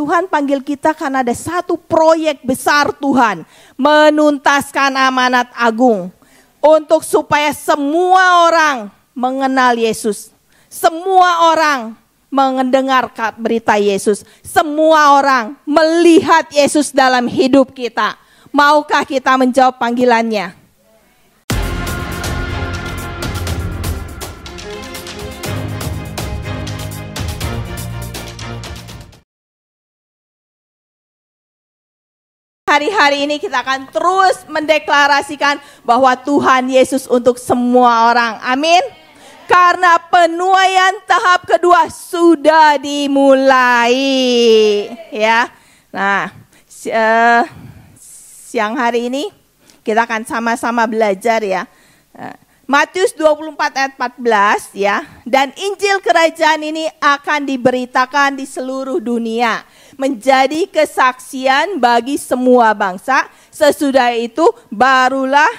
Tuhan panggil kita karena ada satu proyek besar Tuhan. Menuntaskan amanat agung. Untuk supaya semua orang mengenal Yesus. Semua orang mendengar berita Yesus. Semua orang melihat Yesus dalam hidup kita. Maukah kita menjawab panggilannya? Hari-hari ini kita akan terus mendeklarasikan bahwa Tuhan Yesus untuk semua orang. Amin. Karena penuaian tahap kedua sudah dimulai. Ya. Nah, siang hari ini kita akan sama-sama belajar ya. Matius 24 ayat 14 ya. Dan Injil kerajaan ini akan diberitakan di seluruh dunia. Menjadi kesaksian bagi semua bangsa. Sesudah itu barulah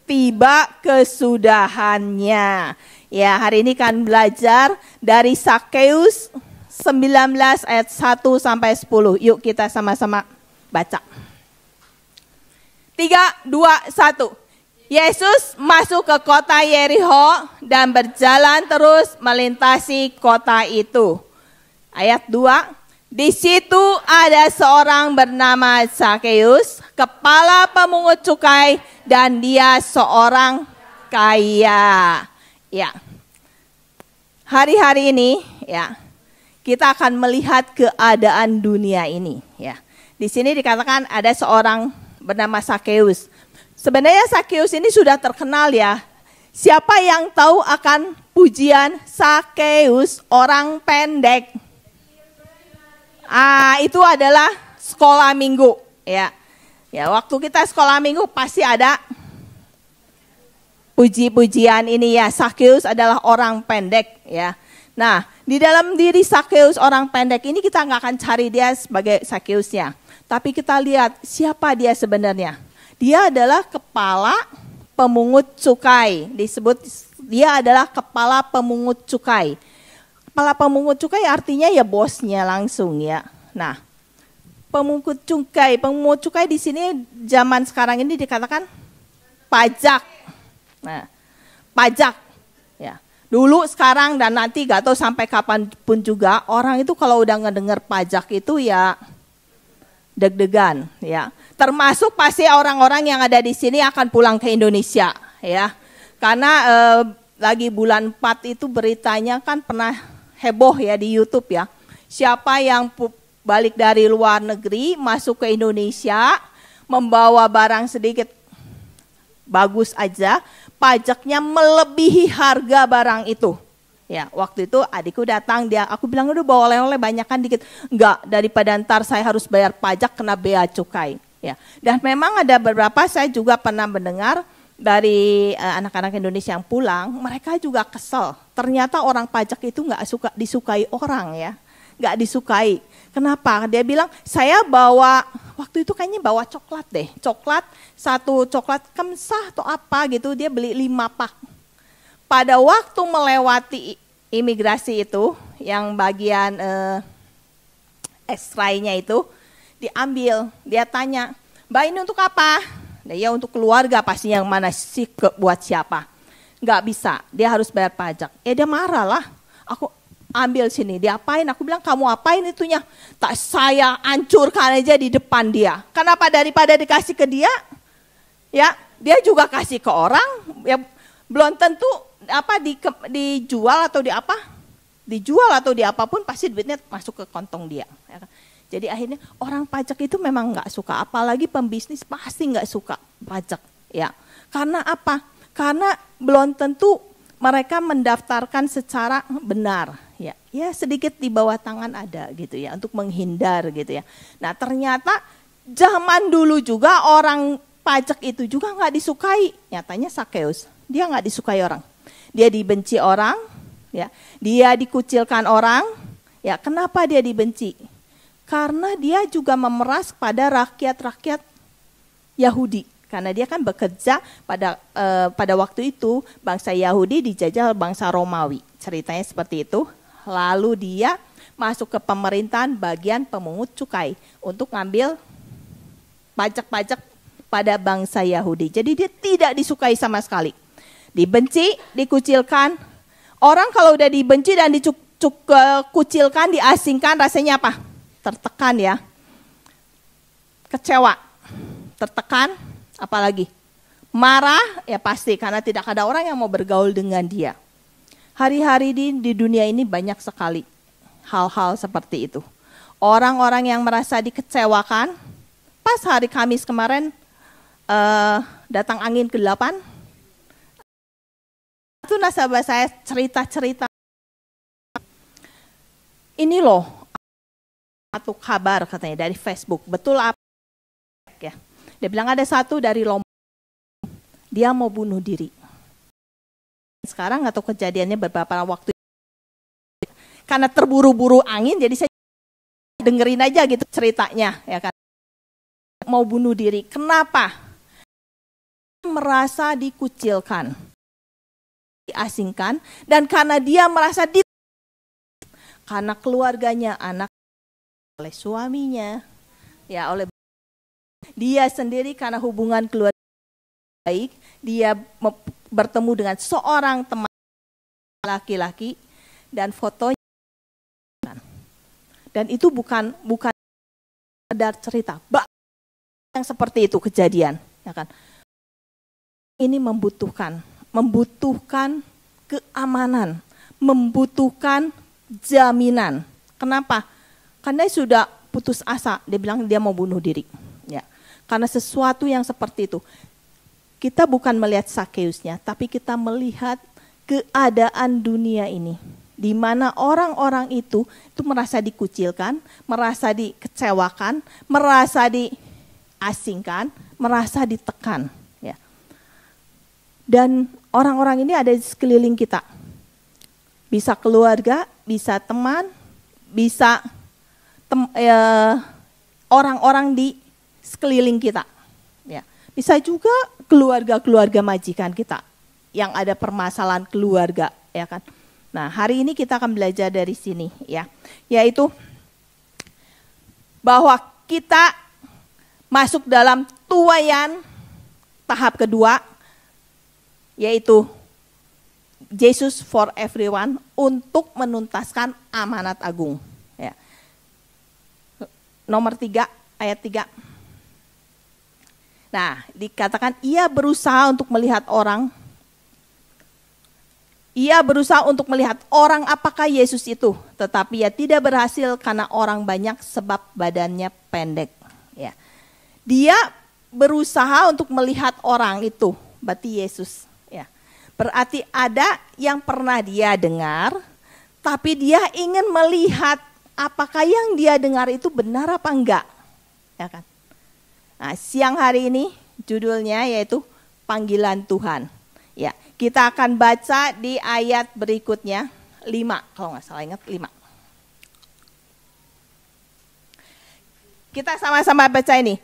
tiba kesudahannya. Ya, hari ini kan belajar dari Sakeus 19 ayat 1 sampai 10. Yuk kita sama-sama baca. 3, 2, 1. Yesus masuk ke kota Yerikho dan berjalan terus melintasi kota itu. Ayat 2. Di situ ada seorang bernama Sakeus, kepala pemungut cukai, dan dia seorang kaya. Ya, hari-hari ini ya kita akan melihat keadaan dunia ini. Ya, di sini dikatakan ada seorang bernama Sakeus. Sebenarnya Sakeus ini sudah terkenal ya. Siapa yang tahu akan pujian Sakeus orang pendek? Itu adalah sekolah minggu, ya. Ya, waktu kita sekolah minggu pasti ada puji-pujian ini ya. Sakeus adalah orang pendek, ya. Nah, di dalam diri Sakeus orang pendek ini kita nggak akan cari dia sebagai Sakeusnya, tapi kita lihat siapa dia sebenarnya. Dia adalah kepala pemungut cukai. Disebut dia adalah kepala pemungut cukai. Kepala pemungut cukai artinya ya bosnya langsung ya. Nah, pemungut cukai di sini zaman sekarang ini dikatakan pajak. Nah, pajak ya. Dulu, sekarang dan nanti gak tahu sampai kapan pun juga orang itu kalau udah ngedengar pajak itu ya deg-degan ya. Termasuk pasti orang-orang yang ada di sini akan pulang ke Indonesia ya. Karena lagi bulan 4 itu beritanya kan pernah heboh ya di YouTube ya. Siapa yang balik dari luar negeri masuk ke Indonesia membawa barang sedikit bagus aja, pajaknya melebihi harga barang itu. Ya, waktu itu adikku datang, aku bilang udah bawa oleh-oleh banyakan dikit. Enggak, daripada ntar saya harus bayar pajak kena bea cukai. Ya, dan memang ada beberapa saya juga pernah mendengar dari anak-anak Indonesia yang pulang, mereka juga kesel. Ternyata orang pajak itu nggak disukai orang ya, nggak disukai. Kenapa? Dia bilang saya bawa waktu itu kayaknya bawa coklat deh, satu coklat kemsah atau apa gitu, dia beli 5 pak. Pada waktu melewati imigrasi itu, yang bagian X-ray-nya itu diambil, dia tanya, Mbak ini untuk apa? Nah, ya untuk keluarga pasti, yang mana sih buat siapa? Nggak bisa, dia harus bayar pajak. Dia marah lah, aku ambil sini, diapain? Aku bilang kamu apain itunya? Tak, saya hancurkan aja di depan dia. Kenapa? Daripada dikasih ke dia, ya dia juga kasih ke orang, ya belum tentu dijual atau dijual atau di apapun pasti duitnya masuk ke kantong dia. Ya kan? Jadi akhirnya orang pajak itu memang nggak suka, apalagi pembisnis pasti nggak suka pajak, ya. Karena apa? Karena belum tentu mereka mendaftarkan secara benar, ya. Ya sedikit di bawah tangan ada gitu ya, untuk menghindar gitu ya. Nah ternyata zaman dulu juga orang pajak itu juga nggak disukai. Nyatanya Sakeus, dia nggak disukai orang, dia dibenci orang, ya. Dia dikucilkan orang, ya. Kenapa dia dibenci? Karena dia juga memeras pada rakyat-rakyat Yahudi. Karena dia kan bekerja pada waktu itu bangsa Yahudi dijajah bangsa Romawi. Ceritanya seperti itu. Lalu dia masuk ke pemerintahan bagian pemungut cukai untuk ngambil pajak-pajak pada bangsa Yahudi. Jadi dia tidak disukai sama sekali. Dibenci, dikucilkan. Orang kalau udah dibenci dan dikucilkan, diasingkan, rasanya apa? Tertekan ya. Kecewa, tertekan, apalagi? Marah, ya pasti karena tidak ada orang yang mau bergaul dengan dia. Hari-hari di dunia ini banyak sekali hal-hal seperti itu. Orang-orang yang merasa dikecewakan, pas hari Kamis kemarin datang angin ke-8, itu nasabah saya cerita-cerita. Ini loh, satu kabar katanya dari Facebook, betul apa? Ya. Dia bilang ada satu dari Lombok, dia mau bunuh diri. Sekarang atau kejadiannya beberapa waktu, karena terburu-buru angin, jadi saya dengerin aja gitu ceritanya, ya kan? Mau bunuh diri, kenapa? Merasa dikucilkan, diasingkan, dan karena dia merasa karena keluarganya, anak, oleh suaminya, ya oleh dia sendiri karena hubungan keluarga baik, dia bertemu dengan seorang teman laki-laki dan fotonya, dan itu bukan sekedar cerita, yang seperti itu kejadian, ya kan? Ini membutuhkan keamanan, membutuhkan jaminan. Kenapa? Karena dia sudah putus asa, dia bilang dia mau bunuh diri. Ya, karena sesuatu yang seperti itu. Kita bukan melihat Sakeusnya, tapi kita melihat keadaan dunia ini, di mana orang-orang itu merasa dikucilkan, merasa dikecewakan, merasa diasingkan, merasa ditekan. Ya. Dan orang-orang ini ada di sekeliling kita. Bisa keluarga, bisa teman, bisa orang-orang di sekeliling kita. Ya. Bisa juga keluarga-keluarga majikan kita yang ada permasalahan keluarga, ya kan. Nah, hari ini kita akan belajar dari sini, ya, yaitu bahwa kita masuk dalam tuaian tahap kedua, yaitu Jesus for everyone, untuk menuntaskan amanat agung. Ya. Nomor 3, ayat 3. Nah, dikatakan ia berusaha untuk melihat orang. Ia berusaha untuk melihat orang apakah Yesus itu, tetapi ia tidak berhasil karena orang banyak sebab badannya pendek. Ya. Dia berusaha untuk melihat orang itu, berarti Yesus. Ya. Berarti ada yang pernah dia dengar, tapi dia ingin melihat apakah yang dia dengar itu benar apa enggak. Ya kan? Nah, siang hari ini judulnya yaitu panggilan Tuhan. Ya, kita akan baca di ayat berikutnya 5, kalau nggak salah ingat 5. Kita sama-sama baca ini.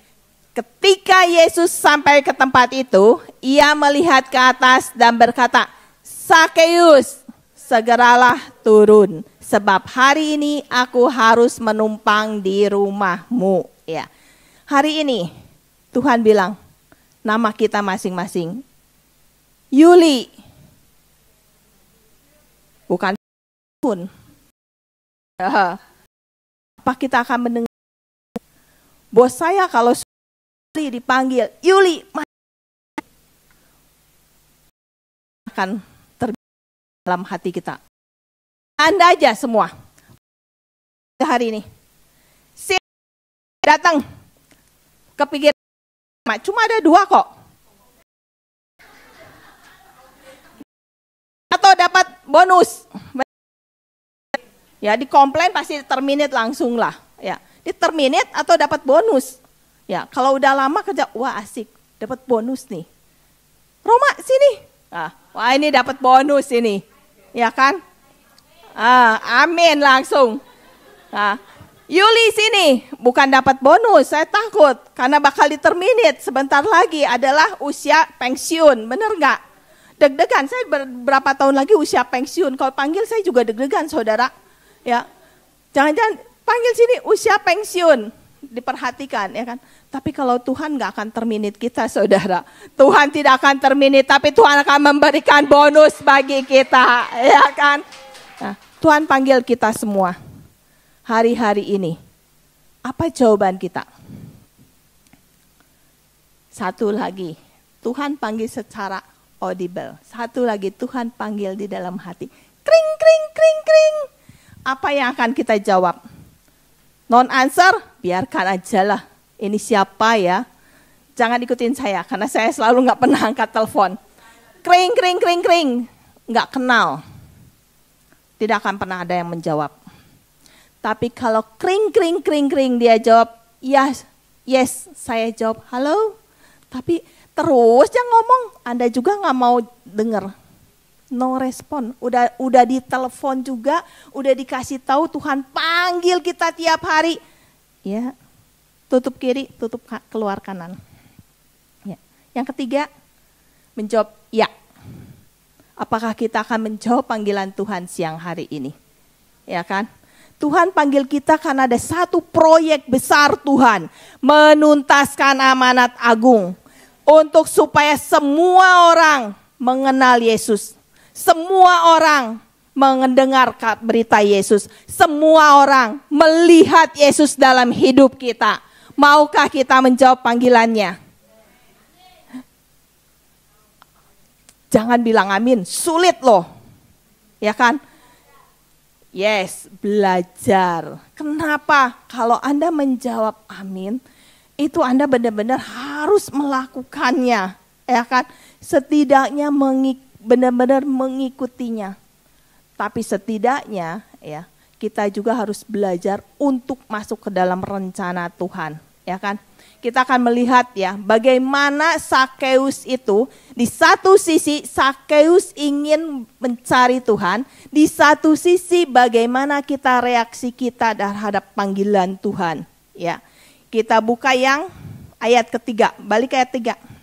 Ketika Yesus sampai ke tempat itu, ia melihat ke atas dan berkata, Sakeus, segeralah turun, sebab hari ini aku harus menumpang di rumahmu. Ya, hari ini Tuhan bilang, nama kita masing-masing. Yuli. Bukan pun. Apa kita akan mendengar? Bos saya kalau dipanggil, Yuli. Akan terjadi dalam hati kita. Anda aja semua. Hari ini. Datang. Kepikir. Cuma ada 2 kok. Atau dapat bonus. Ya, dikomplain pasti terminate langsung lah. Ya, diterminate atau dapat bonus. Ya, kalau udah lama kerja, wah asik, dapat bonus nih. Roma sini. Nah, wah ini dapat bonus ini. Ya kan? Amin langsung. Nah, Yuli sini, bukan dapat bonus, saya takut karena bakal diterminate sebentar lagi adalah usia pensiun, bener nggak? Deg-degan, saya berapa tahun lagi usia pensiun, kalau panggil saya juga deg-degan saudara. Ya, Jangan-jangan panggil sini usia pensiun, diperhatikan ya kan. Tapi kalau Tuhan gak akan terminate kita saudara. Tuhan tidak akan terminate, tapi Tuhan akan memberikan bonus bagi kita ya kan. Nah, Tuhan panggil kita semua hari-hari ini. Apa jawaban kita? Satu lagi, Tuhan panggil secara audible. Satu lagi, Tuhan panggil di dalam hati. Kring, kring, kring, kring. Apa yang akan kita jawab? Non answer, biarkan aja lah. Ini siapa ya? Jangan ikutin saya, karena saya selalu gak pernah angkat telepon. Kring, kring, kring, kring. Gak kenal. Tidak akan pernah ada yang menjawab. Tapi kalau kring, kring, kring, kring, dia jawab, yes, saya jawab, halo. Tapi terus dia ngomong, Anda juga gak mau dengar. No respon, udah di telepon juga, udah dikasih tahu Tuhan panggil kita tiap hari. Ya, tutup kiri, tutup keluar kanan. Ya. Yang ketiga, menjawab ya. Apakah kita akan menjawab panggilan Tuhan siang hari ini? Ya kan? Tuhan panggil kita karena ada satu proyek besar Tuhan. Menuntaskan amanat agung. Untuk supaya semua orang mengenal Yesus. Semua orang mendengar berita Yesus. Semua orang melihat Yesus dalam hidup kita. Maukah kita menjawab panggilannya? Jangan bilang amin, sulit loh. Ya kan? Yes, belajar. Kenapa? Kalau Anda menjawab amin, itu Anda benar-benar harus melakukannya. Ya kan? Setidaknya benar-benar mengikutinya. Tapi setidaknya ya, kita juga harus belajar untuk masuk ke dalam rencana Tuhan. Ya kan? Kita akan melihat ya bagaimana Sakeus itu, di satu sisi Sakeus ingin mencari Tuhan, di satu sisi bagaimana reaksi kita terhadap panggilan Tuhan. Ya, kita buka yang ayat ketiga, balik ke ayat 3.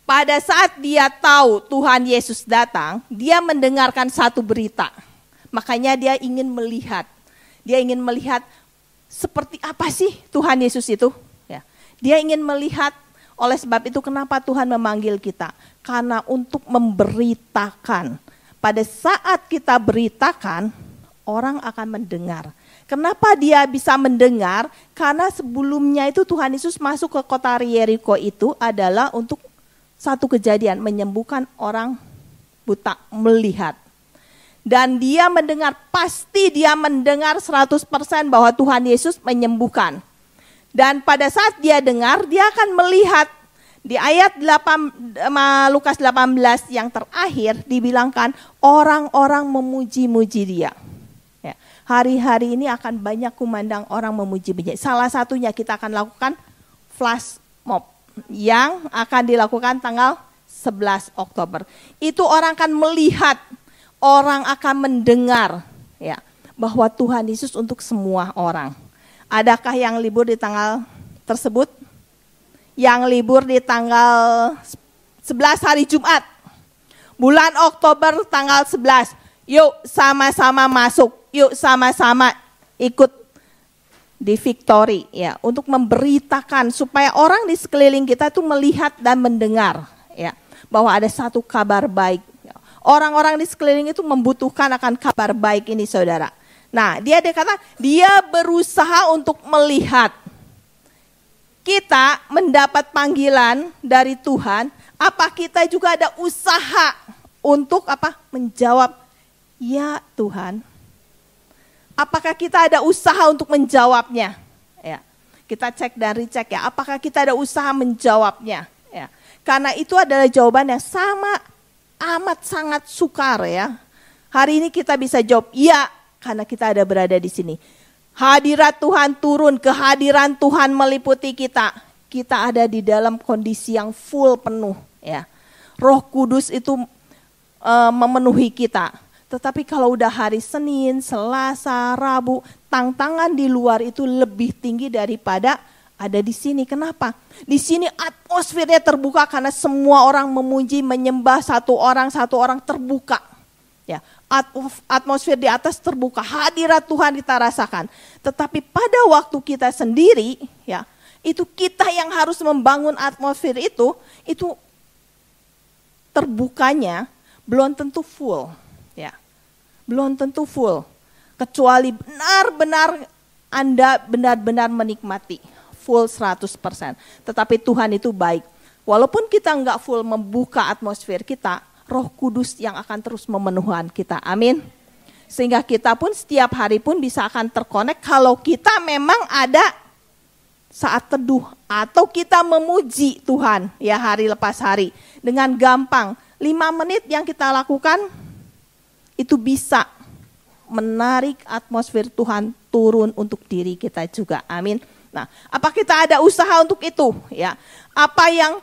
Pada saat dia tahu Tuhan Yesus datang, dia mendengarkan satu berita. Makanya dia ingin melihat. Dia ingin melihat seperti apa sih Tuhan Yesus itu. Dia ingin melihat, oleh sebab itu kenapa Tuhan memanggil kita. Karena untuk memberitakan. Pada saat kita beritakan, orang akan mendengar. Kenapa dia bisa mendengar? Karena sebelumnya itu Tuhan Yesus masuk ke kota Yeriko itu adalah untuk satu kejadian, menyembuhkan orang buta melihat. Dan dia mendengar, pasti dia mendengar 100% bahwa Tuhan Yesus menyembuhkan. Dan pada saat dia dengar, dia akan melihat di ayat 8, Lukas 18 yang terakhir dibilangkan orang-orang memuji-muji dia. Ya, hari-hari ini akan banyak kumandang orang memuji-muji. Salah satunya kita akan lakukan flash mob yang akan dilakukan tanggal 11 Oktober. Itu orang akan melihat, orang akan mendengar ya, bahwa Tuhan Yesus untuk semua orang. Adakah yang libur di tanggal tersebut? Yang libur di tanggal 11 hari Jumat. Bulan Oktober tanggal 11. Yuk sama-sama masuk. Yuk sama-sama ikut di Victory ya, untuk memberitakan supaya orang di sekeliling kita itu melihat dan mendengar ya, bahwa ada satu kabar baik. Orang-orang di sekeliling itu membutuhkan akan kabar baik ini saudara. Nah, dia kata, dia berusaha untuk melihat. Kita mendapat panggilan dari Tuhan, apa kita juga ada usaha untuk menjawab, ya Tuhan. Apakah kita ada usaha untuk menjawabnya? Ya, kita cek dan recheck ya, apakah kita ada usaha menjawabnya? Ya, karena itu adalah jawaban yang sama amat sangat sukar ya. Hari ini kita bisa jawab, ya. Karena kita ada berada di sini. Hadirat Tuhan turun, kehadiran Tuhan meliputi kita. Kita ada di dalam kondisi yang full penuh. Ya. Roh Kudus itu memenuhi kita. Tetapi kalau udah hari Senin, Selasa, Rabu, tantangan di luar itu lebih tinggi daripada ada di sini. Kenapa? Di sini atmosfernya terbuka karena semua orang memuji, menyembah, satu orang terbuka. Ya, atmosfer di atas terbuka, hadirat Tuhan kita rasakan. Tetapi pada waktu kita sendiri, ya, itu kita yang harus membangun atmosfer itu terbukanya belum tentu full, ya. Belum tentu full. Kecuali benar-benar Anda benar-benar menikmati full 100%. Tetapi Tuhan itu baik. Walaupun kita enggak full membuka atmosfer kita, Roh Kudus yang akan terus memenuhi kita. Amin. Sehingga kita pun setiap hari pun bisa akan terkonek kalau kita memang ada saat teduh atau kita memuji Tuhan ya hari lepas hari dengan gampang. 5 menit yang kita lakukan itu bisa menarik atmosfer Tuhan turun untuk diri kita juga. Amin. Nah, apa kita ada usaha untuk itu ya? Apa yang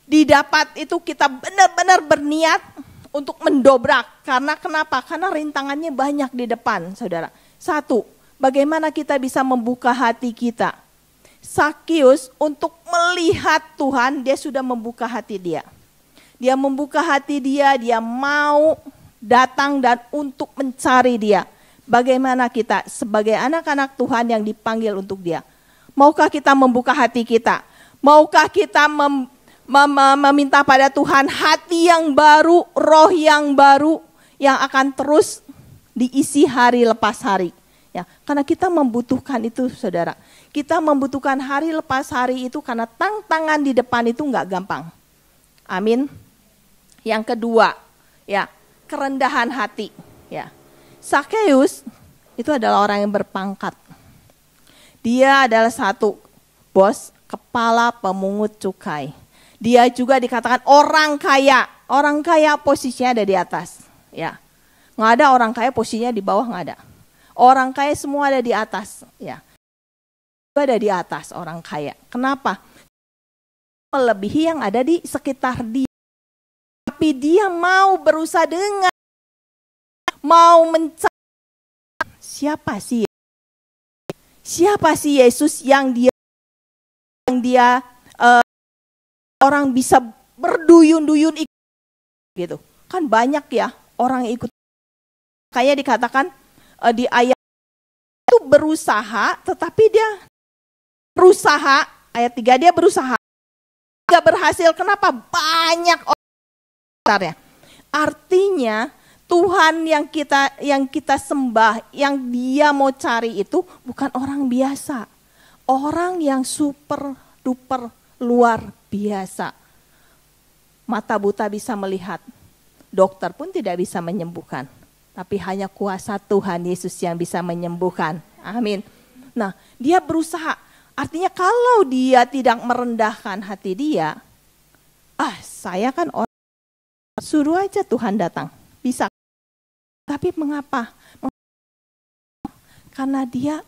didapat itu kita benar-benar berniat untuk mendobrak. Karena kenapa? Karena rintangannya banyak di depan, saudara. 1, bagaimana kita bisa membuka hati kita. Sakeus untuk melihat Tuhan, dia sudah membuka hati dia. Dia membuka hati dia mau datang dan untuk mencari dia. Bagaimana kita sebagai anak-anak Tuhan yang dipanggil untuk dia. Maukah kita membuka hati kita? Maukah kita meminta pada Tuhan hati yang baru, roh yang baru yang akan terus diisi hari lepas hari. Ya, karena kita membutuhkan itu, saudara. Kita membutuhkan hari lepas hari itu karena tantangan di depan itu enggak gampang. Amin. Yang kedua, ya, kerendahan hati. Ya, Sakeus itu adalah orang yang berpangkat. Dia adalah satu bos, kepala pemungut cukai. Dia juga dikatakan orang kaya. Orang kaya posisinya ada di atas. Ya, nggak ada orang kaya posisinya di bawah, nggak ada. Orang kaya semua ada di atas. Ya, ada di atas orang kaya. Kenapa? Melebihi yang ada di sekitar dia. Tapi dia mau berusaha dengan mau mencari siapa sih Yesus yang dia orang bisa berduyun-duyun ikut gitu. Kan banyak ya orang yang ikut. Kayak dikatakan di ayat itu berusaha, tetapi dia berusaha, ayat 3 dia berusaha. Gak berhasil, kenapa? Banyak orang ya. Artinya Tuhan yang kita sembah, yang dia mau cari itu bukan orang biasa. Orang yang super duper luar biasa. Mata buta bisa melihat. Dokter pun tidak bisa menyembuhkan. Tapi hanya kuasa Tuhan Yesus yang bisa menyembuhkan. Amin. Nah, dia berusaha. Artinya kalau dia tidak merendahkan hati dia, saya kan orang, suruh aja Tuhan datang. Bisa. Tapi mengapa? Karena dia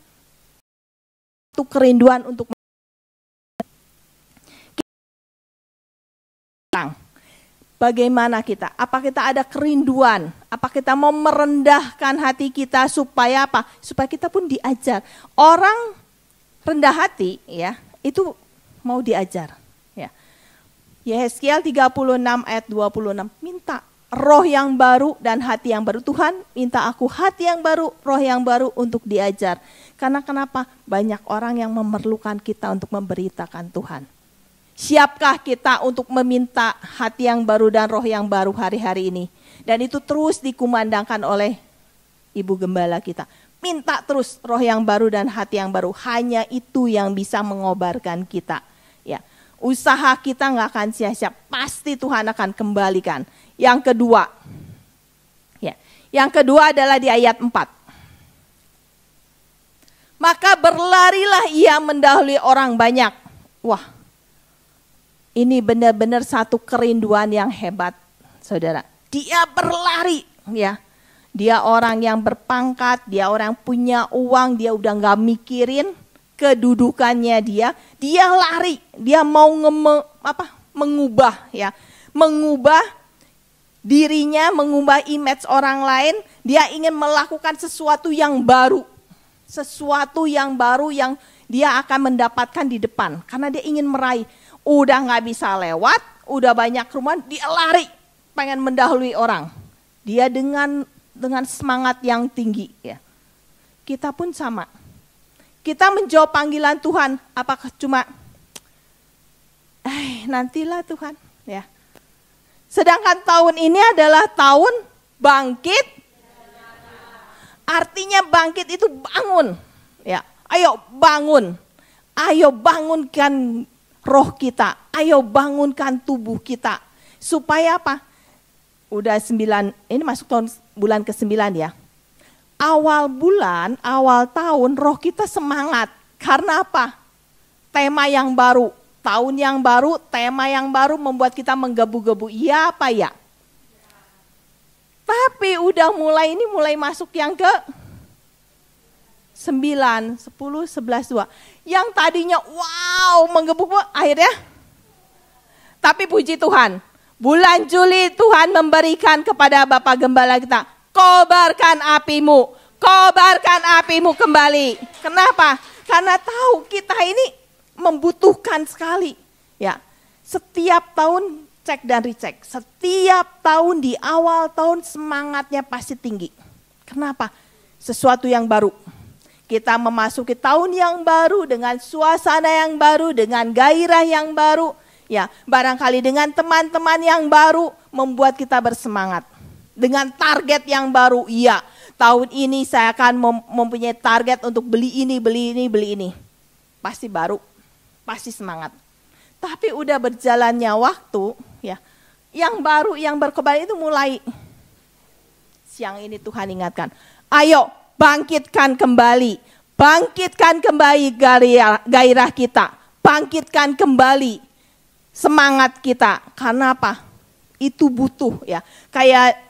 itu kerinduan untuk bagaimana kita? Apa kita ada kerinduan? Apa kita mau merendahkan hati kita supaya apa? Supaya kita pun diajar. Orang rendah hati ya, itu mau diajar. Ya. Yehezkiel 36 ayat 26, minta roh yang baru dan hati yang baru. Tuhan, minta aku hati yang baru, roh yang baru untuk diajar. Karena kenapa? Banyak orang yang memerlukan kita untuk memberitakan Tuhan. Siapkah kita untuk meminta hati yang baru dan roh yang baru hari-hari ini? Dan itu terus dikumandangkan oleh Ibu Gembala kita. Minta terus roh yang baru dan hati yang baru. Hanya itu yang bisa mengobarkan kita. Ya, usaha kita nggak akan sia-sia. Pasti Tuhan akan kembalikan. Yang kedua, ya, yang kedua adalah di ayat 4. Maka berlarilah ia mendahului orang banyak. Wah, ini benar-benar satu kerinduan yang hebat, saudara. Dia berlari, ya. Dia orang yang berpangkat, dia orang yang punya uang, dia udah nggak mikirin kedudukannya dia. Dia lari, dia mau mengubah, ya, mengubah dirinya, mengubah image orang lain. Dia ingin melakukan sesuatu yang baru, sesuatu yang baru yang dia akan mendapatkan di depan, karena dia ingin meraih. Udah nggak bisa lewat, udah banyak rumah, dia lari, pengen mendahului orang. Dia dengan semangat yang tinggi, ya. Kita pun sama. Kita menjawab panggilan Tuhan, apakah cuma nantilah Tuhan, ya. Sedangkan tahun ini adalah tahun bangkit. Artinya bangkit itu bangun, ya. Ayo bangun. Ayo bangunkan roh kita. Ayo bangunkan tubuh kita. Supaya apa? Udah 9, ini masuk bulan ke-9 ya. Awal bulan, awal tahun roh kita semangat. Karena apa? Tema yang baru, tahun yang baru, tema yang baru membuat kita menggebu-gebu. Iya apa ya? Tapi udah mulai masuk yang ke 9, 10, 11, 2. Yang tadinya wow menggebu-gebu akhirnya. Tapi puji Tuhan, bulan Juli Tuhan memberikan kepada Bapak Gembala kita, kobarkan apimu kembali. Kenapa? Karena tahu kita ini membutuhkan sekali. Ya, setiap tahun cek dan recheck. Setiap tahun di awal tahun semangatnya pasti tinggi. Kenapa? Sesuatu yang baru. Kita memasuki tahun yang baru dengan suasana yang baru, dengan gairah yang baru. Ya, barangkali dengan teman-teman yang baru membuat kita bersemangat. Dengan target yang baru, iya. Tahun ini saya akan mempunyai target untuk beli ini. Pasti baru, pasti semangat. Tapi udah berjalannya waktu, ya, yang baru, yang berkobar itu mulai. Siang ini Tuhan ingatkan, ayo bangkitkan kembali gairah kita, bangkitkan kembali semangat kita. Karena apa? Itu butuh, ya. Kayak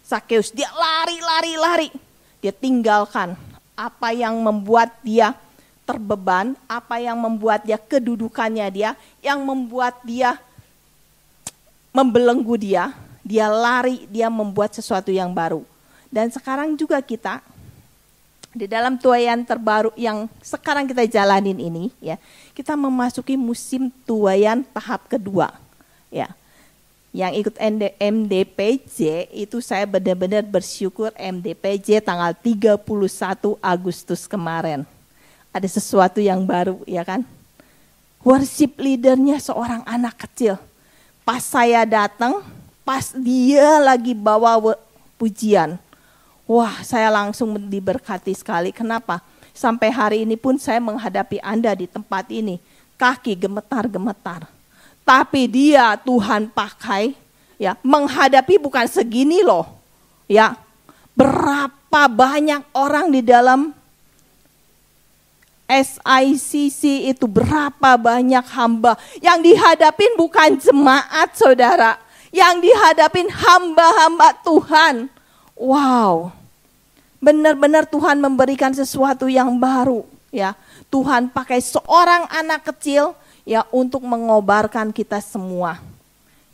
Sakeus, dia lari, dia tinggalkan apa yang membuat dia terbeban, apa yang membuat dia kedudukannya yang membuat dia membelenggu dia lari, dia membuat sesuatu yang baru. Dan sekarang juga kita di dalam tuaian terbaru yang sekarang kita jalanin ini, ya, kita memasuki musim tuaian tahap kedua, ya. Yang ikut MDPJ itu saya benar-benar bersyukur MDPJ tanggal 31 Agustus kemarin. Ada sesuatu yang baru, ya kan? Worship leadernya seorang anak kecil. Pas saya datang, pas dia lagi bawa pujian. Wah, saya langsung diberkati sekali. Kenapa? Sampai hari ini pun saya menghadapi Anda di tempat ini. Kaki gemetar-gemetar. Tapi dia Tuhan pakai, ya, menghadapi bukan segini loh. Ya, berapa banyak orang di dalam SICC itu, berapa banyak hamba yang dihadapin bukan jemaat, saudara, yang dihadapin hamba-hamba Tuhan. Wow, benar-benar Tuhan memberikan sesuatu yang baru, ya. Tuhan pakai seorang anak kecil, ya, untuk mengobarkan kita semua,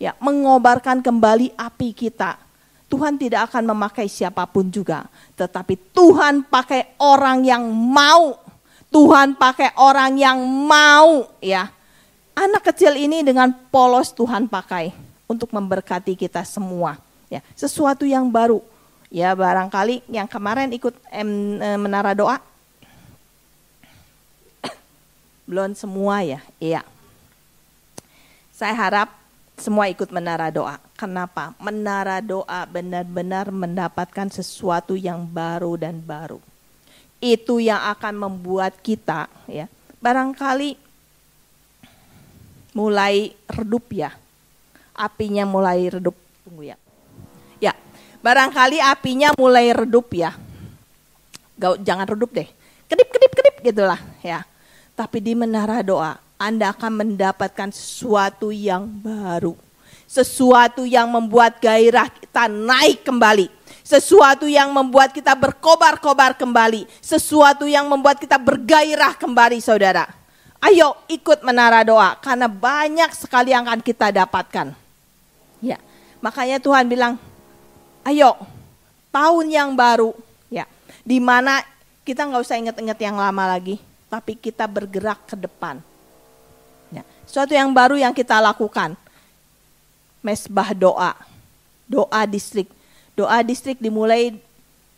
ya, mengobarkan kembali api kita. Tuhan tidak akan memakai siapapun juga, tetapi Tuhan pakai orang yang mau. Tuhan pakai orang yang mau, ya. Anak kecil ini dengan polos Tuhan pakai untuk memberkati kita semua, ya. Sesuatu yang baru, ya. Barangkali yang kemarin ikut menara doa, belum semua, ya. Iya. Saya harap semua ikut menara doa. Kenapa? Menara doa benar-benar mendapatkan sesuatu yang baru dan baru. Itu yang akan membuat kita, ya, barangkali mulai redup, ya. Apinya mulai redup. Tunggu, ya. Ya, barangkali apinya mulai redup, ya. Jangan redup deh. Kedip gitulah, ya. Tapi di menara doa Anda akan mendapatkan sesuatu yang baru. Sesuatu yang membuat gairah kita naik kembali. Sesuatu yang membuat kita berkobar-kobar kembali. Sesuatu yang membuat kita bergairah kembali, saudara. Ayo ikut menara doa, karena banyak sekali yang akan kita dapatkan. Ya, makanya Tuhan bilang, ayo tahun yang baru, ya, di mana kita nggak usah ingat-ingat yang lama lagi, tapi kita bergerak ke depan. Ya, sesuatu yang baru yang kita lakukan, mesbah doa, doa distrik. Doa distrik dimulai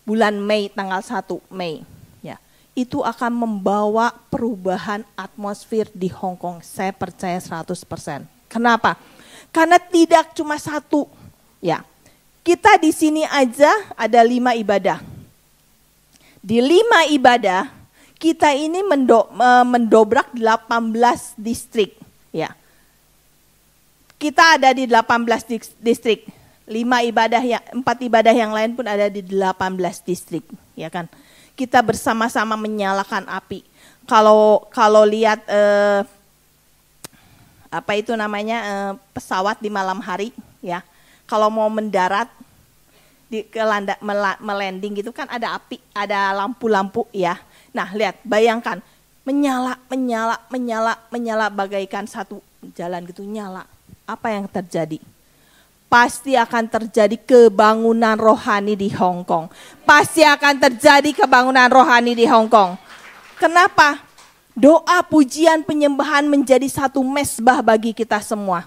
bulan Mei, tanggal 1 Mei. Ya, itu akan membawa perubahan atmosfer di Hong Kong. Saya percaya 100%. Kenapa? Karena tidak cuma satu. Ya, kita di sini aja ada 5 ibadah. Di 5 ibadah, kita ini mendobrak 18 distrik. Ya, kita ada di 18 distrik. 4 ibadah yang lain pun ada di 18 distrik, ya kan? Kita bersama-sama menyalakan api. Kalau lihat pesawat di malam hari, ya. Kalau mau mendarat melanding gitu kan ada api, ada lampu-lampu, ya. Nah, lihat, bayangkan menyala bagaikan satu jalan gitu nyala. Apa yang terjadi? Pasti akan terjadi kebangunan rohani di Hong Kong. Pasti akan terjadi kebangunan rohani di Hong Kong. Kenapa? Doa, pujian, penyembahan menjadi satu mesbah bagi kita semua.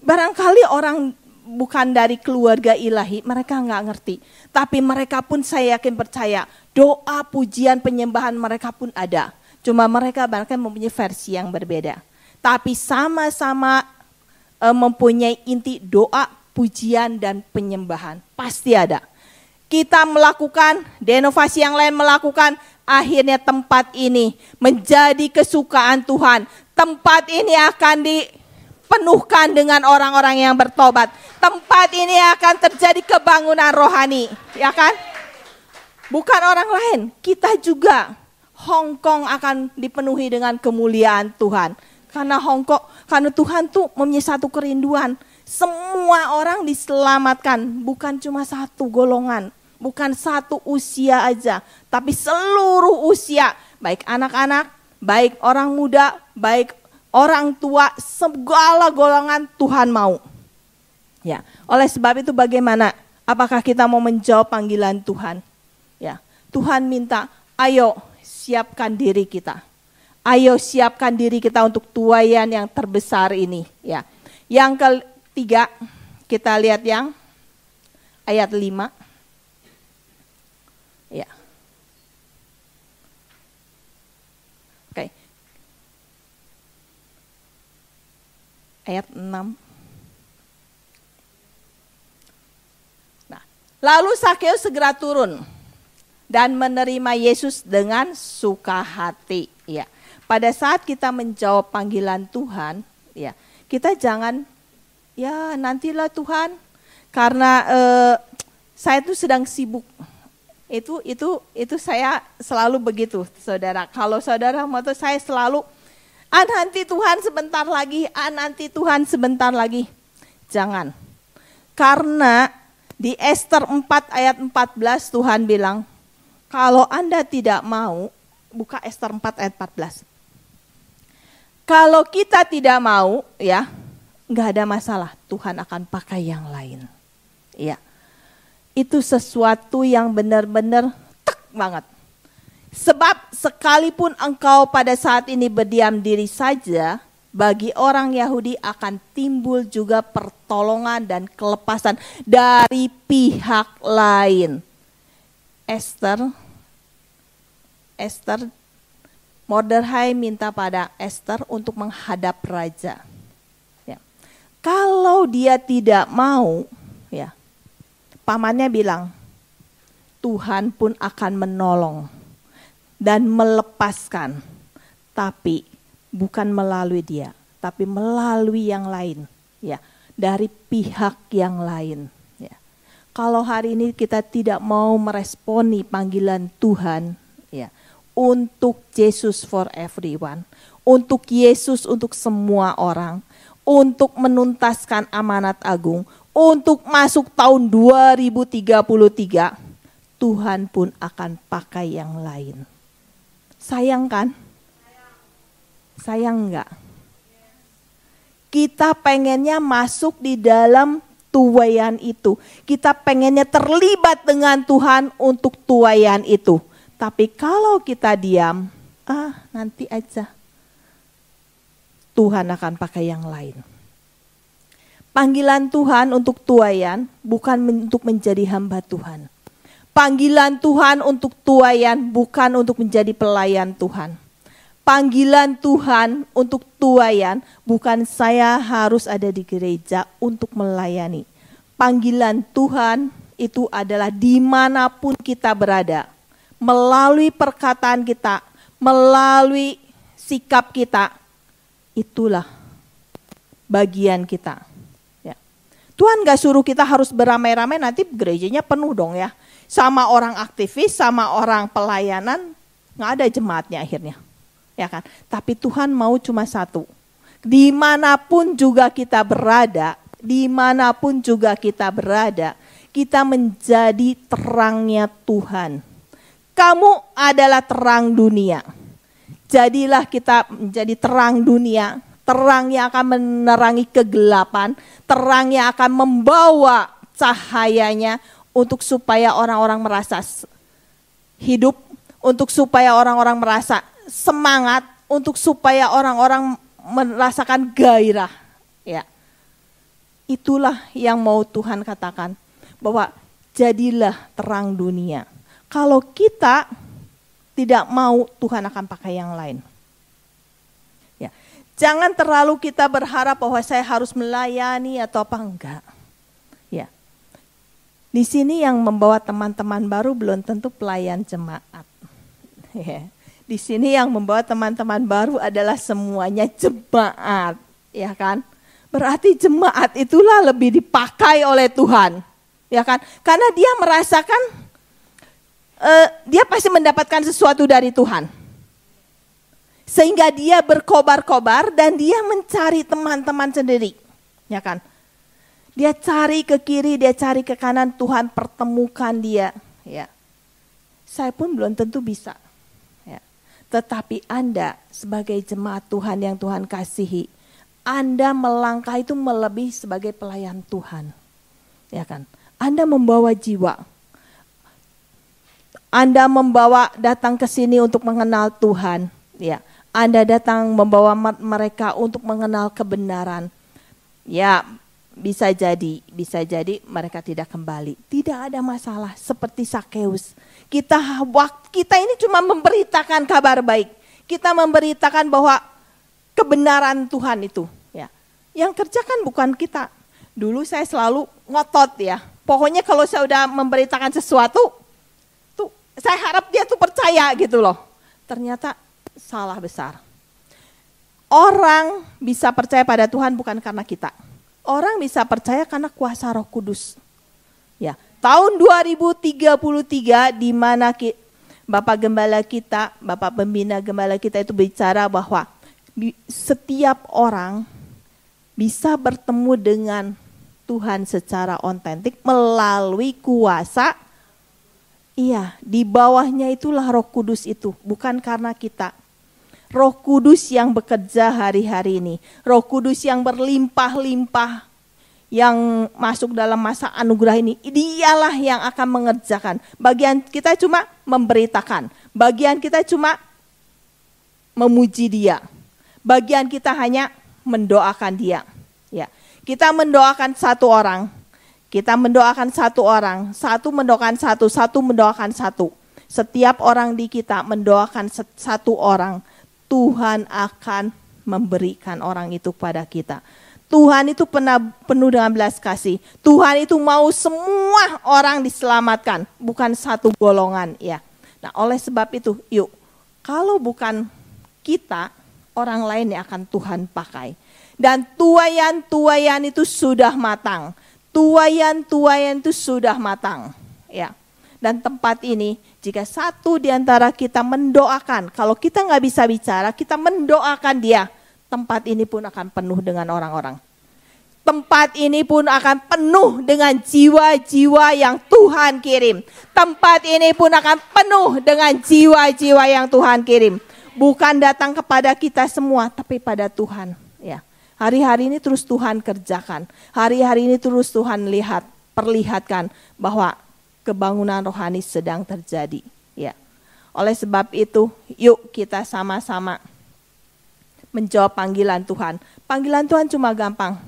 Barangkali orang bukan dari keluarga ilahi, mereka nggak ngerti. Tapi mereka pun saya yakin percaya, doa, pujian, penyembahan mereka pun ada. Cuma mereka bahkan mempunyai versi yang berbeda. Tapi sama-sama mempunyai inti doa, pujian dan penyembahan. Pasti ada. Kita melakukan, denovasi yang lain melakukan, akhirnya tempat ini menjadi kesukaan Tuhan. Tempat ini akan dipenuhkan dengan orang-orang yang bertobat. Tempat ini akan terjadi kebangunan rohani, ya kan? Bukan orang lain, kita juga. Hong Kong akan dipenuhi dengan kemuliaan Tuhan. Karena Tuhan tuh mempunyai satu kerinduan. Semua orang diselamatkan, bukan cuma satu golongan, bukan satu usia aja, tapi seluruh usia, baik anak-anak, baik orang muda, baik orang tua, segala golongan Tuhan mau. Ya, oleh sebab itu bagaimana? Apakah kita mau menjawab panggilan Tuhan? Ya, Tuhan minta, ayo siapkan diri kita. Ayo siapkan diri kita untuk tuaian yang terbesar ini. Ya, yang ketiga, kita lihat yang ayat 5. Ya. Oke. Ayat 6. Nah, lalu Sakeus segera turun dan menerima Yesus dengan suka hati. Ya. Pada saat kita menjawab panggilan Tuhan, ya, kita jangan ya nantilah Tuhan, karena saya tuh sedang sibuk. Itu saya selalu begitu, saudara. Kalau saudara mau tuh saya selalu nanti Tuhan sebentar lagi, nanti Tuhan sebentar lagi. Jangan. Karena di Ester 4 ayat 14 Tuhan bilang, kalau Anda tidak mau, buka Ester 4 ayat 14. Kalau kita tidak mau, ya, nggak ada masalah. Tuhan akan pakai yang lain. Ya, itu sesuatu yang benar-benar tek banget. Sebab sekalipun engkau pada saat ini berdiam diri saja, bagi orang Yahudi akan timbul juga pertolongan dan kelepasan dari pihak lain. Ester, Mordechai minta pada Ester untuk menghadap raja. Ya. Kalau dia tidak mau, ya, pamannya bilang, Tuhan pun akan menolong dan melepaskan, tapi bukan melalui dia, tapi melalui yang lain, ya, dari pihak yang lain. Ya. Kalau hari ini kita tidak mau meresponi panggilan Tuhan, ya, untuk Jesus for everyone, untuk Yesus untuk semua orang, untuk menuntaskan amanat agung, untuk masuk tahun 2033, Tuhan pun akan pakai yang lain. Sayang kan? Sayang enggak? Kita pengennya masuk di dalam tuaian itu. Kita pengennya terlibat dengan Tuhan untuk tuaian itu. Tapi kalau kita diam, nanti aja. Tuhan akan pakai yang lain. Panggilan Tuhan untuk tuaian bukan untuk menjadi hamba Tuhan. Panggilan Tuhan untuk tuaian bukan untuk menjadi pelayan Tuhan. Panggilan Tuhan untuk tuaian bukan saya harus ada di gereja untuk melayani. Panggilan Tuhan itu adalah dimanapun kita berada. Melalui perkataan kita, melalui sikap kita, itulah bagian kita. Tuhan gak suruh kita harus beramai-ramai, nanti gerejanya penuh dong ya. Sama orang aktivis, sama orang pelayanan, gak ada jemaatnya akhirnya. Ya kan? Tapi Tuhan mau cuma satu. Dimanapun juga kita berada, kita menjadi terangnya Tuhan. Kamu adalah terang dunia. Jadilah kita menjadi terang dunia. Terang yang akan menerangi kegelapan, terang yang akan membawa cahayanya untuk supaya orang-orang merasa hidup, untuk supaya orang-orang merasa semangat, untuk supaya orang-orang merasakan gairah. Ya. Itulah yang mau Tuhan katakan, bahwa jadilah terang dunia. Kalau kita tidak mau, Tuhan akan pakai yang lain. Jangan terlalu kita berharap bahwa saya harus melayani atau apa, enggak. Ya. Di sini yang membawa teman-teman baru belum tentu pelayan jemaat. Ya. Di sini yang membawa teman-teman baru adalah semuanya jemaat, ya kan? Berarti jemaat itulah lebih dipakai oleh Tuhan, ya kan? Karena dia merasakan dia pasti mendapatkan sesuatu dari Tuhan. Sehingga dia berkobar-kobar dan dia mencari teman-teman sendiri. Ya kan? Dia cari ke kiri, dia cari ke kanan, Tuhan pertemukan dia. Ya. Saya pun belum tentu bisa. Ya. Tetapi Anda sebagai jemaat Tuhan yang Tuhan kasihi, Anda melangkah itu melebihi sebagai pelayan Tuhan. Ya kan? Anda membawa jiwa. Anda membawa datang ke sini untuk mengenal Tuhan. Ya. Anda datang membawa mereka untuk mengenal kebenaran. Ya, bisa jadi mereka tidak kembali. Tidak ada masalah seperti Sakeus. Kita ini cuma memberitakan kabar baik. Kita memberitakan bahwa kebenaran Tuhan itu. Ya. Yang kerjakan bukan kita. Dulu saya selalu ngotot ya. Pokoknya kalau saya udah memberitakan sesuatu, tuh saya harap dia tuh percaya gitu loh. Ternyata salah besar. Orang bisa percaya pada Tuhan bukan karena kita. Orang bisa percaya karena kuasa Roh Kudus. Ya, tahun 2033 di mana Bapak Gembala kita, Bapak Pembina Gembala kita itu bicara bahwa setiap orang bisa bertemu dengan Tuhan secara otentik melalui kuasa. Iya, di bawahnya itulah Roh Kudus itu, bukan karena kita. Roh Kudus yang bekerja hari-hari ini. Roh Kudus yang berlimpah-limpah, yang masuk dalam masa anugerah ini. Dialah yang akan mengerjakan. Bagian kita cuma memberitakan. Bagian kita cuma memuji dia. Bagian kita hanya mendoakan dia. Ya. Kita mendoakan satu orang. Kita mendoakan satu orang. Satu mendoakan satu. Satu mendoakan satu. Setiap orang di kita mendoakan satu orang. Tuhan akan memberikan orang itu pada kita. Tuhan itu penuh dengan belas kasih. Tuhan itu mau semua orang diselamatkan, bukan satu golongan ya. Nah, oleh sebab itu, yuk, kalau bukan kita, orang lain yang akan Tuhan pakai. Dan tuaian itu sudah matang. Tuaian itu sudah matang, ya. Dan tempat ini, jika satu di antara kita mendoakan, kalau kita nggak bisa bicara, kita mendoakan dia, tempat ini pun akan penuh dengan orang-orang. Tempat ini pun akan penuh dengan jiwa-jiwa yang Tuhan kirim. Tempat ini pun akan penuh dengan jiwa-jiwa yang Tuhan kirim. Bukan datang kepada kita semua, tapi pada Tuhan. Ya. Hari-hari ini terus Tuhan kerjakan. Hari-hari ini terus Tuhan perlihatkan bahwa kebangunan rohani sedang terjadi. Ya. Oleh sebab itu, yuk kita sama-sama menjawab panggilan Tuhan. Panggilan Tuhan cuma gampang.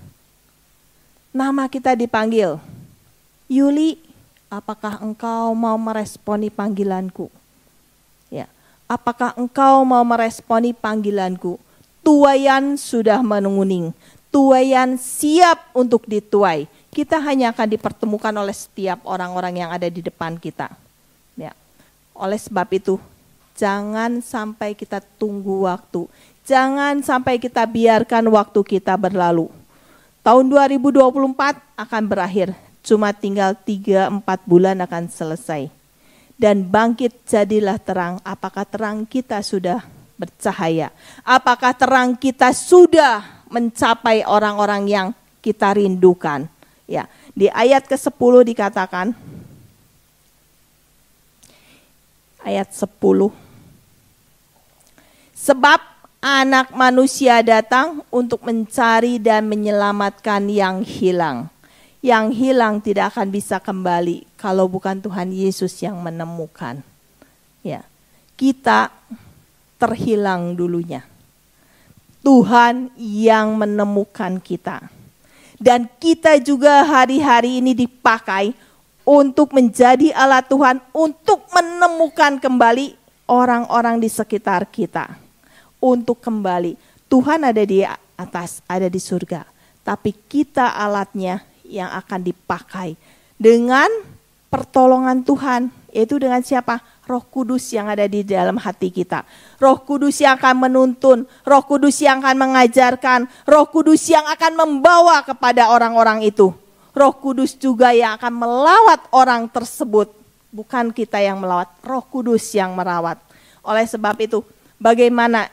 nama kita dipanggil, Yuli, apakah engkau mau meresponi panggilanku? Ya, apakah engkau mau meresponi panggilanku? Tuaian sudah menguning, tuaian siap untuk dituai. Kita hanya akan dipertemukan oleh setiap orang-orang yang ada di depan kita. Ya. Oleh sebab itu, jangan sampai kita tunggu waktu. Jangan sampai kita biarkan waktu kita berlalu. Tahun 2024 akan berakhir. Cuma tinggal 3-4 bulan akan selesai. Dan bangkit jadilah terang. Apakah terang kita sudah bercahaya? Apakah terang kita sudah mencapai orang-orang yang kita rindukan? Ya, di ayat ke-10 dikatakan, ayat 10. Sebab anak manusia datang untuk mencari dan menyelamatkan yang hilang. Yang hilang tidak akan bisa kembali kalau bukan Tuhan Yesus yang menemukan. Ya, kita terhilang dulunya. Tuhan yang menemukan kita. Dan kita juga hari-hari ini dipakai untuk menjadi alat Tuhan untuk menemukan kembali orang-orang di sekitar kita. Untuk kembali. Tuhan ada di atas, ada di surga. Tapi kita alatnya yang akan dipakai dengan pertolongan Tuhan. Yaitu dengan siapa? Roh Kudus yang ada di dalam hati kita. Roh Kudus yang akan menuntun. Roh Kudus yang akan mengajarkan. Roh Kudus yang akan membawa kepada orang-orang itu. Roh Kudus juga yang akan melawat orang tersebut. Bukan kita yang melawat, Roh Kudus yang merawat. Oleh sebab itu, bagaimana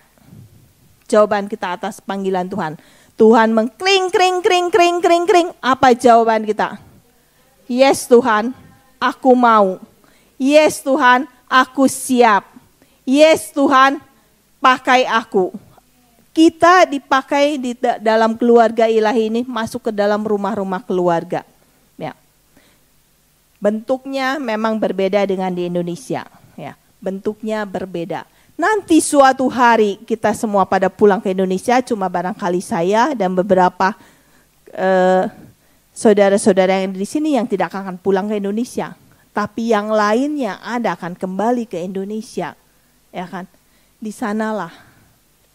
jawaban kita atas panggilan Tuhan? Tuhan mengkring, kring, kring, kring, kring, kring. Apa jawaban kita? Yes Tuhan, aku mau. Yes Tuhan, aku siap. Yes Tuhan, pakai aku. Kita dipakai di dalam keluarga ilahi ini, masuk ke dalam rumah-rumah keluarga. Ya. Bentuknya memang berbeda dengan di Indonesia. Ya. Bentuknya berbeda. Nanti suatu hari kita semua pada pulang ke Indonesia, cuma barangkali saya dan beberapa saudara-saudara yang di sini yang tidak akan pulang ke Indonesia. Tapi yang lainnya ada akan kembali ke Indonesia. Ya kan? Di sanalah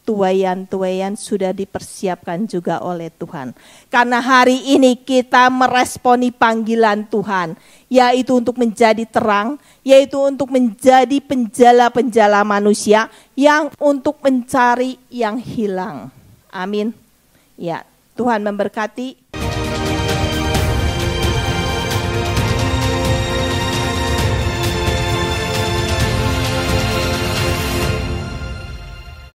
tuaian-tuaian sudah dipersiapkan juga oleh Tuhan. Karena hari ini kita meresponi panggilan Tuhan, yaitu untuk menjadi terang, yaitu untuk menjadi penjala-penjala manusia yang untuk mencari yang hilang. Amin. Ya, Tuhan memberkati.